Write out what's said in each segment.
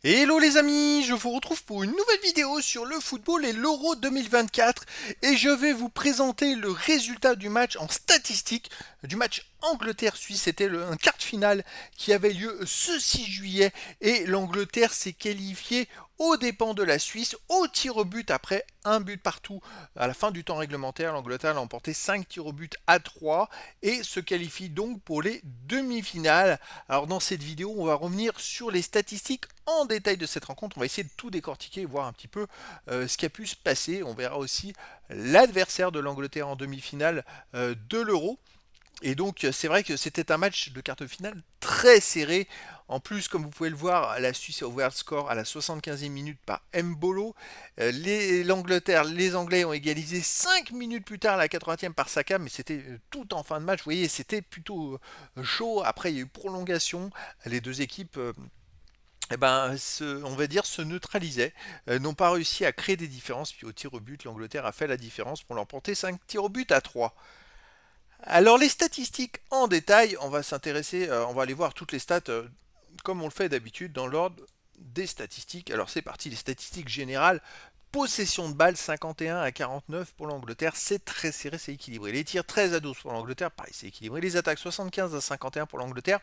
Hello les amis, je vous retrouve pour une nouvelle vidéo sur le football et l'Euro 2024 et je vais vous présenter le résultat du match en statistique du match Angleterre-Suisse. C'était un quart de finale qui avait lieu ce 6 juillet et l'Angleterre s'est qualifiée aux dépens de la Suisse au tir au but après un but partout à la fin du temps réglementaire. L'Angleterre a emporté 5 tirs au but à 3 et se qualifie donc pour les demi-finales. Alors dans cette vidéo, on va revenir sur les statistiques en détail de cette rencontre. On va essayer de tout décortiquer et voir un petit peu ce qui a pu se passer. On verra aussi l'adversaire de l'Angleterre en demi-finale de l'Euro. Et donc c'est vrai que c'était un match de quart de finale très serré. En plus, comme vous pouvez le voir, la Suisse a ouvert le score à la 75e minute par Mbolo. L'Angleterre, les Anglais ont égalisé 5 minutes plus tard à la 80e par Saka, mais c'était tout en fin de match. Vous voyez, c'était plutôt chaud. Après, il y a eu prolongation. Les deux équipes on va dire, se neutralisaient, n'ont pas réussi à créer des différences. Puis au tir au but, l'Angleterre a fait la différence pour l'emporter 5 tirs au but à 3. Alors les statistiques en détail, on va s'intéresser, on va aller voir toutes les stats comme on le fait d'habitude dans l'ordre des statistiques. Alors c'est parti, les statistiques générales. Possession de balle 51 à 49 pour l'Angleterre, c'est très serré, c'est équilibré. Les tirs 13 à 12 pour l'Angleterre, pareil, c'est équilibré. Les attaques 75 à 51 pour l'Angleterre,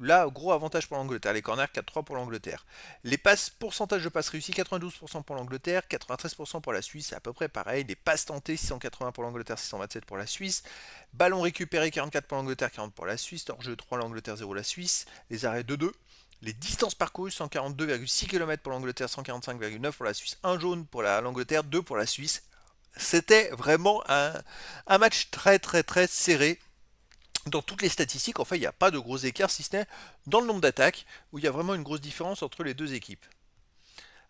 là, gros avantage pour l'Angleterre. Les corners, 4-3 pour l'Angleterre. Les passes, pourcentage de passes réussies, 92% pour l'Angleterre, 93% pour la Suisse, c'est à peu près pareil. Les passes tentées, 680 pour l'Angleterre, 627 pour la Suisse. Ballon récupéré, 44 pour l'Angleterre, 40 pour la Suisse. Hors-jeu 3, l'Angleterre, 0 la Suisse. Les arrêts 2-2. Les distances parcourues, 142,6 km pour l'Angleterre, 145,9 pour la Suisse. Un jaune pour l'Angleterre, 2 pour la Suisse. C'était vraiment un match très très très serré dans toutes les statistiques. En fait, il n'y a pas de gros écarts, si ce n'est dans le nombre d'attaques, où il y a vraiment une grosse différence entre les deux équipes.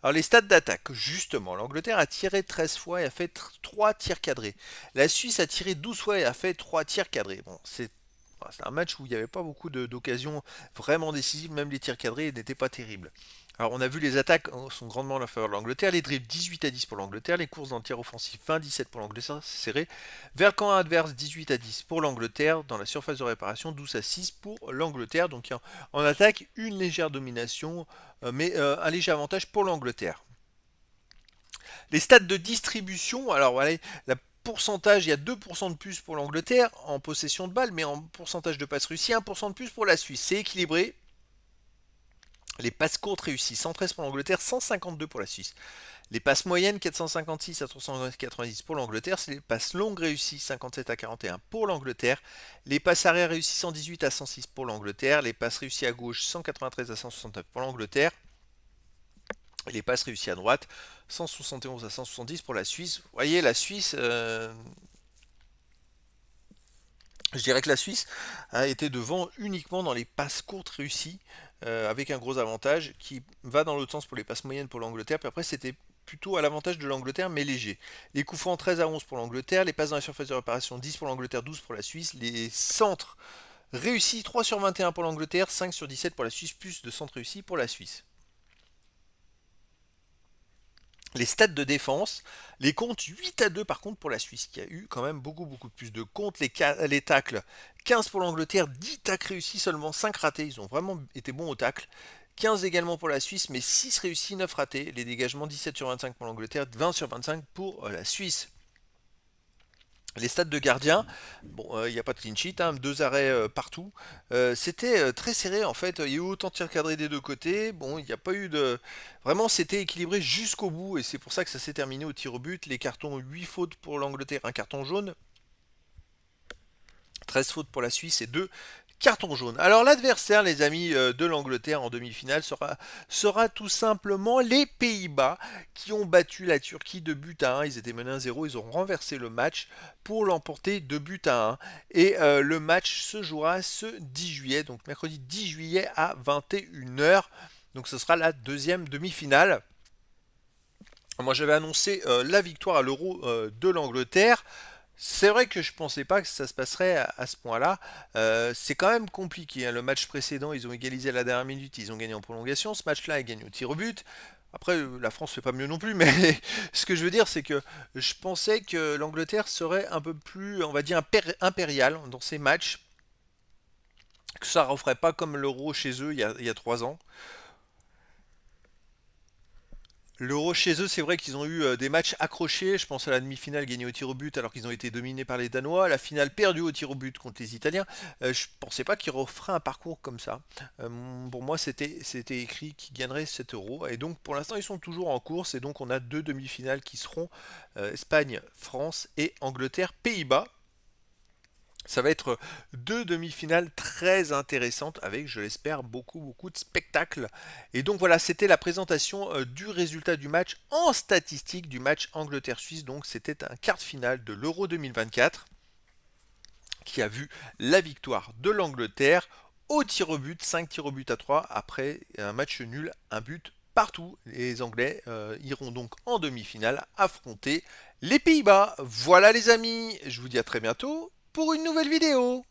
Alors les stats d'attaque, justement, l'Angleterre a tiré 13 fois et a fait 3 tirs cadrés. La Suisse a tiré 12 fois et a fait 3 tirs cadrés. Bon, c'est un match où il n'y avait pas beaucoup d'occasions vraiment décisives, même les tirs cadrés n'étaient pas terribles. Alors on a vu les attaques sont grandement en faveur de l'Angleterre, les dribbles 18 à 10 pour l'Angleterre, les courses dans le tir offensif 20-17 pour l'Angleterre, c'est serré. Vers le camp adverse 18 à 10 pour l'Angleterre, dans la surface de réparation 12 à 6 pour l'Angleterre. Donc en attaque une légère domination, mais un léger avantage pour l'Angleterre. Les stats de distribution, alors voilà, la pourcentage, il y a 2% de plus pour l'Angleterre en possession de balle, mais en pourcentage de passes réussies, 1% de plus pour la Suisse. C'est équilibré. Les passes courtes réussies, 113 pour l'Angleterre, 152 pour la Suisse. Les passes moyennes, 456 à 390 pour l'Angleterre. C'est les passes longues réussies, 57 à 41 pour l'Angleterre. Les passes arrière réussies, 118 à 106 pour l'Angleterre. Les passes réussies à gauche, 193 à 169 pour l'Angleterre. Et les passes réussies à droite, 171 à 170 pour la Suisse. Vous voyez, la Suisse, je dirais que la Suisse a été devant uniquement dans les passes courtes réussies, avec un gros avantage qui va dans l'autre sens pour les passes moyennes pour l'Angleterre. Puis après, c'était plutôt à l'avantage de l'Angleterre, mais léger. Les coups francs 13 à 11 pour l'Angleterre, les passes dans la surface de réparation 10 pour l'Angleterre, 12 pour la Suisse, les centres réussis 3 sur 21 pour l'Angleterre, 5 sur 17 pour la Suisse, plus de centres réussis pour la Suisse. Les stats de défense, les comptes 8 à 2 par contre pour la Suisse, qui a eu quand même beaucoup plus de comptes. Les tacles, 15 pour l'Angleterre, 10 tacles réussis, seulement 5 ratés. Ils ont vraiment été bons au tacle. 15 également pour la Suisse, mais 6 réussis, 9 ratés. Les dégagements 17 sur 25 pour l'Angleterre, 20 sur 25 pour la Suisse. Les stats de gardien, bon, il n'y a pas de clean sheet, hein, deux arrêts partout. C'était très serré en fait. Il y a eu autant de tirs cadrés des deux côtés. Bon, il n'y a pas eu de. Vraiment, c'était équilibré jusqu'au bout et c'est pour ça que ça s'est terminé au tir au but. Les cartons, 8 fautes pour l'Angleterre, un carton jaune. 13 fautes pour la Suisse et 2 cartons jaunes. Alors l'adversaire, les amis de l'Angleterre en demi-finale, sera tout simplement les Pays-Bas qui ont battu la Turquie de but à 1. Ils étaient menés 1-0, ils ont renversé le match pour l'emporter de but à 1. Et le match se jouera ce 10 juillet, donc mercredi 10 juillet à 21h. Donc ce sera la deuxième demi-finale. Moi j'avais annoncé la victoire à l'Euro de l'Angleterre. C'est vrai que je pensais pas que ça se passerait à ce point-là. C'est quand même compliqué, hein. Le match précédent, ils ont égalisé à la dernière minute, ils ont gagné en prolongation. Ce match-là, ils gagnent au tir au but. Après, la France fait pas mieux non plus, mais ce que je veux dire, c'est que je pensais que l'Angleterre serait un peu plus, on va dire, impériale dans ses matchs, que ça ne referait pas comme l'Euro chez eux il y a 3 ans. L'Euro chez eux, c'est vrai qu'ils ont eu des matchs accrochés. Je pense à la demi-finale gagnée au tir au but alors qu'ils ont été dominés par les Danois. La finale perdue au tir au but contre les Italiens. Je pensais pas qu'ils referaient un parcours comme ça. Pour moi, c'était écrit qu'ils gagneraient cet Euro. Et donc pour l'instant, ils sont toujours en course. Et donc on a deux demi-finales qui seront Espagne, France et Angleterre, Pays-Bas. Ça va être deux demi-finales très intéressantes avec, je l'espère, beaucoup de spectacles. Et donc voilà, c'était la présentation du résultat du match en statistique du match Angleterre-Suisse. Donc c'était un quart de finale de l'Euro 2024 qui a vu la victoire de l'Angleterre au tir au but, 5 tirs au but à 3 après un match nul, un but partout. Les Anglais iront donc en demi-finale affronter les Pays-Bas. Voilà les amis, je vous dis à très bientôt pour une nouvelle vidéo.